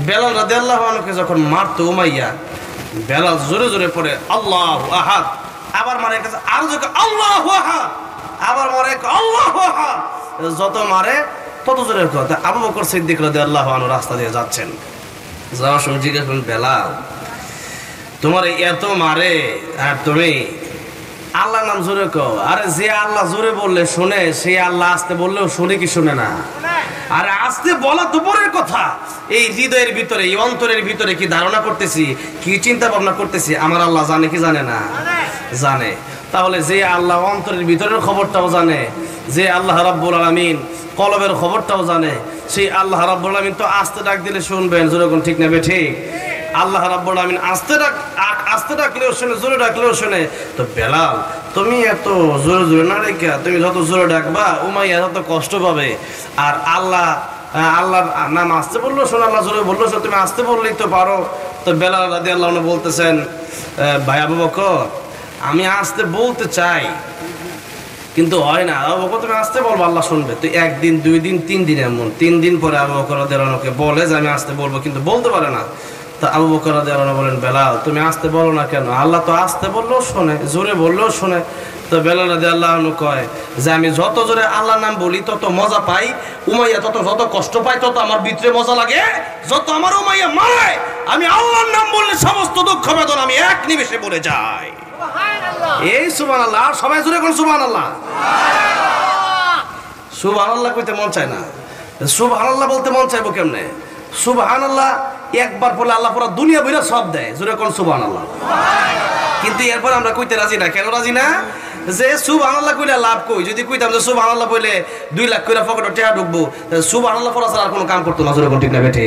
বেলাল রাদিয়াল্লাহু আনহুকে যখন মারতো উমাইয়া, বেলাল জোরে জোরে পড়ে আল্লাহু আহাদ, আবার মারে কাছে আরো জোরে আল্লাহু আহাদ, আবার মারে আল্লাহু আহাদ, যত মারে তত জোরে কথা। আবু বকর সিদ্দিক রাদিয়াল্লাহু আনহু রাস্তা দিয়ে যাচ্ছেন, যাওয়ার সময় জিজ্ঞেস করেন, বেলাল তোমার এত মারে আর তুমি আল্লাহর নাম জোরে কও। আরে যে আল্লাহ জোরে বললে শুনে, সে আল্লাহ আস্তে বললেও শুনে কি শুনে না? আরে আস্তে বলা দুপুরের কথা, এই হৃদয়ের ভিতরে, এই অন্তরের ভিতরে কি ধারণা করতেছি, কি চিন্তা ভাবনা করতেছি, আমার আল্লাহ জানে কি জানে না? জানে। তাহলে যে আল্লাহ অন্তরের ভিতরের খবরটাও জানে, যে আল্লাহ রাব্বুল আলামিন কলবের খবরটাও জানে, সেই আল্লাহ রাব্বুল আলামিন তো আস্তে ডাক দিলে শুনবেন, যেরকম ঠিক নেবে ঠিক। আল্লাহ রাব্বুল আলামিন আস্তে ডাকলেও শুনে, জোরে ডাকলেও শুনে। তো বেলাল তুমি এত জোরে জোরে না রেখা, তুমি যত জোরে ডাকবা উমাইয়া তত কষ্ট পাবে। আর আল্লাহর নাম আসতে বললো শোনো, আল্লাহ জোরে বললো শোনো, তুমি আসতে বললেই তো পারো। তো বেলাল রাদিয়াল্লাহু আনহু বলতেছেন, ভাই আবু বকর আমি আসতে বলতে চাই কিন্তু হয় না। আবু বকর তুমি আসতে বলবো, আল্লাহ শুনবে। তো একদিন, 2 দিন, 3 দিন, এমন 3 দিন পরে আবু বকর রাদিয়াল্লাহু আনহুকে বলে যে আমি আসতে বলবো, কিন্তু বলতে পারে না। তা আবু বকর রাদিয়াল্লাহু আনহু বলেন, বেলাল তুমি আসতে বলো না কেন? আল্লাহ তো আসতে বললেও শোনে, জোরে বললেও শোনে। তো বেলাল রাদিয়াল্লাহু আনহু কয় যে আমি যত জোরে আল্লাহর নাম বলি তত মজা পাই, উমাইয়া যত কষ্ট পায় তত আমার ভিতরে মজা লাগে। যত আমার উমাইয়া মারে, আমি আল্লাহর নাম বললে সমস্ত দুঃখ বেদনা আমি এক নিমেষে ভুলে যাই। এই সুবহানাল্লাহ, সবাই জোরে কোন সুবহানাল্লাহ। সুবহানাল্লাহ কইতে মন চায় না, সুবহানাল্লাহ বলতে মন চাইবো কেমনে? সুবহানাল্লাহ একবার বলে আল্লাহ পুরো দুনিয়া বইরা সব দেয়, জোরে কোন সুবহানাল্লাহ। কিন্তু এরপর আমরা কইতে রাজি না। কেন রাজি না? যে সুবহানাল্লাহ কইলে লাভ কই? যদি কইতাম যে সুবহানাল্লাহ বলে 2 লাখ কইরা পকেটে টাকা ঢুকবো, সুবহানাল্লাহ পড়া ছাড়া আর কোনো কাম করতো না, জোরে কোন ঠিক না বেঠে।